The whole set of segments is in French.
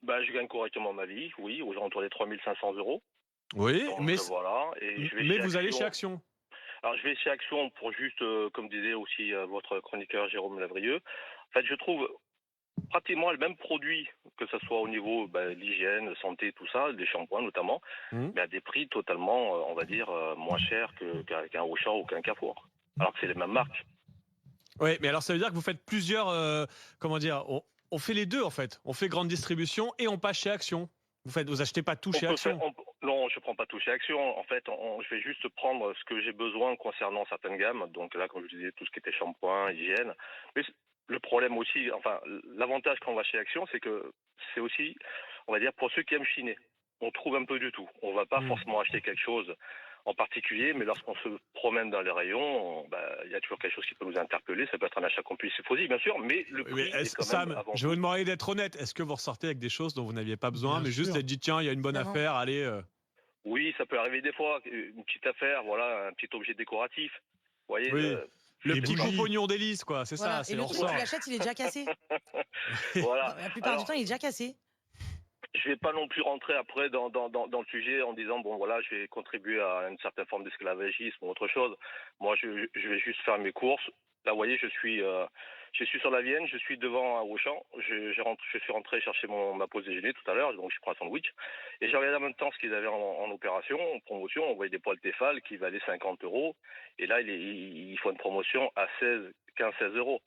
Bah, je gagne correctement ma vie, oui, aux alentours des 3 500 €. Oui, Donc voilà, et je vais mais chez vous allez chez Action. Action. Alors je vais chez Action pour juste, comme disait aussi votre chroniqueur Jérôme Lavrieux. En fait, je trouve pratiquement le même produit, que ce soit au niveau l'hygiène, santé, tout ça, des shampoings notamment, Mmh. mais à des prix totalement, on va dire, moins chers qu'un Auchan ou qu'un Carrefour. Alors que c'est les mêmes marques. Oui, mais alors ça veut dire que vous faites plusieurs, comment dire? On fait les 2 en fait. On fait grande distribution et on passe chez Action. Vous achetez pas tout On chez peut faire, Action? non, je prends pas tout chez Action. En fait, je vais juste prendre ce que j'ai besoin concernant certaines gammes. Donc là, comme je disais, tout ce qui était shampoing, hygiène. Mais le problème aussi, enfin, l'avantage quand on va chez Action, c'est que c'est aussi, on va dire, pour ceux qui aiment chiner. On trouve un peu du tout. On va pas Mmh. forcément acheter quelque chose en particulier, mais lorsqu'on se promène dans les rayons, il y a toujours quelque chose qui peut nous interpeller. Ça peut être un achat compulsif aussi, bien sûr, mais le Oui, mais prix est quand même Sam, avant je vais vous tout. demander d'être honnête. Est-ce que vous ressortez avec des choses dont vous n'aviez pas besoin, Bien mais juste sûr. être dit: «Tiens, il y a une bonne Évidemment. affaire, allez, Oui, ça peut arriver des fois, une petite affaire, voilà, un petit objet décoratif. Vous voyez, oui, le Les c'est petit pas. bougies. compagnon d'hélice quoi, c'est ça, Voilà. Et c'est le on truc, tu ressort». l'achètes, il est déjà cassé. Voilà. La plupart du Alors, temps, il est déjà cassé. je vais pas non plus rentrer après dans le sujet en disant bon voilà, je vais contribuer à une certaine forme d'esclavagisme ou autre chose. Moi, je vais juste faire mes courses. Là, vous voyez, je suis sur la Vienne, je suis devant un Auchan. Je suis rentré chercher ma pause déjeuner tout à l'heure, donc je prends un sandwich. Et j'ai regardé en même temps ce qu'ils avaient en opération, en promotion. On voyait des poils Tefal qui valaient 50 €. Et là, ils font une promotion à 15-16 €.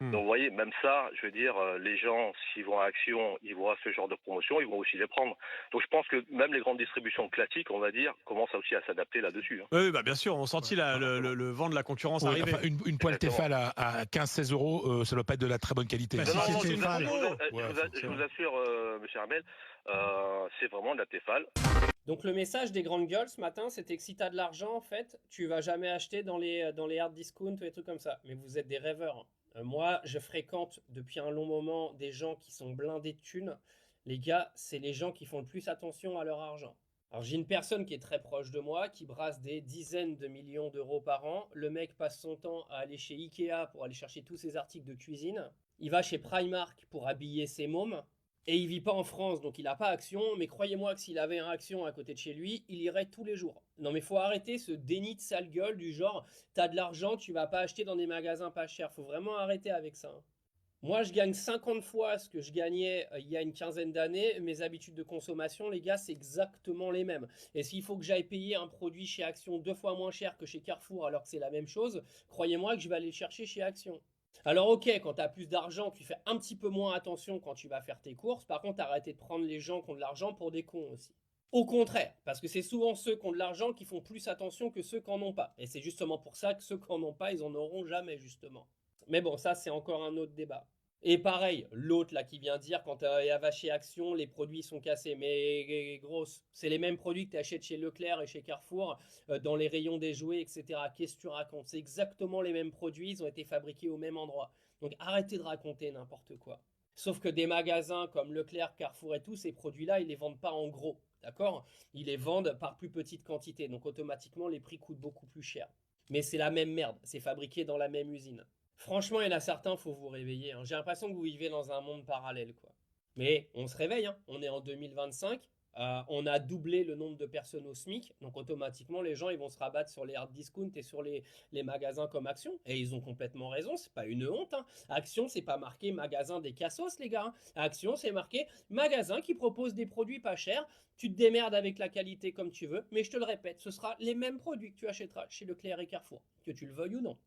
Mmh. Donc vous voyez, même ça, je veux dire, les gens, s'ils vont à Action, ils voient ce genre de promotion, ils vont aussi les prendre. Donc je pense que même les grandes distributions classiques, on va dire, commencent aussi à s'adapter là-dessus. Oui, oui, bah, bien sûr, on Ouais, sentit bah, le vent de la concurrence ouais, arriver. enfin, une poêle Exactement. Tefal à 15-16 €, ça doit pas être de la très bonne qualité, Bah, hein. Non, si non, c'est non, Enfin, Tefal. ouais, je vous forcément. assure, monsieur Armel, c'est vraiment de la Tefal. Donc le message des grandes gueules ce matin, c'était que si tu as de l'argent, en fait, tu vas jamais acheter dans les hard discount ou des trucs comme ça. Mais vous êtes des rêveurs, hein. Moi, je fréquente depuis un long moment des gens qui sont blindés de thunes. Les gars, c'est les gens qui font le plus attention à leur argent. Alors j'ai une personne qui est très proche de moi, qui brasse des dizaines de millions d'euros par an. Le mec passe son temps à aller chez Ikea pour aller chercher tous ses articles de cuisine. Il va chez Primark pour habiller ses mômes. Et il vit pas en France, donc il n'a pas Action, mais croyez-moi que s'il avait un Action à côté de chez lui, il irait tous les jours. Non mais faut arrêter ce déni de sale gueule du genre t'as de l'argent, tu vas pas acheter dans des magasins pas chers. Faut vraiment arrêter avec ça, hein. Moi, je gagne 50 fois ce que je gagnais il y a une quinzaine d'années. Mes habitudes de consommation, les gars, c'est exactement les mêmes. Et s'il faut que j'aille payer un produit chez Action 2 fois moins cher que chez Carrefour alors que c'est la même chose, croyez-moi que je vais aller le chercher chez Action. Alors ok, quand tu as plus d'argent, tu fais un petit peu moins attention quand tu vas faire tes courses. Par contre, arrêtez de prendre les gens qui ont de l'argent pour des cons aussi. Au contraire, parce que c'est souvent ceux qui ont de l'argent qui font plus attention que ceux qui n'en ont pas. Et c'est justement pour ça que ceux qui n'en ont pas, ils en auront jamais, justement. Mais bon, ça, c'est encore un autre débat. Et pareil, l'autre là qui vient dire quand elle va chez Action, les produits sont cassés. Mais grosse, c'est les mêmes produits que tu achètes chez Leclerc et chez Carrefour, dans les rayons des jouets, etc. Qu'est-ce que tu racontes? C'est exactement les mêmes produits, ils ont été fabriqués au même endroit. Donc arrêtez de raconter n'importe quoi. Sauf que des magasins comme Leclerc, Carrefour et tout, ces produits-là, ils les vendent pas en gros. D'accord? Ils les vendent par plus petite quantité. Donc automatiquement, les prix coûtent beaucoup plus cher. Mais c'est la même merde. C'est fabriqué dans la même usine. Franchement, il y en a certains, faut vous réveiller, hein. J'ai l'impression que vous vivez dans un monde parallèle, quoi. Mais on se réveille, hein. On est en 2025. On a doublé le nombre de personnes au SMIC. Donc automatiquement, les gens ils vont se rabattre sur les hard discount et sur les magasins comme Action. Et ils ont complètement raison. C'est pas une honte, hein. Action, c'est pas marqué magasin des cassos, les gars, hein. Action, c'est marqué magasin qui propose des produits pas chers. Tu te démerdes avec la qualité comme tu veux. Mais je te le répète, ce sera les mêmes produits que tu achèteras chez Leclerc et Carrefour, que tu le veuilles ou non.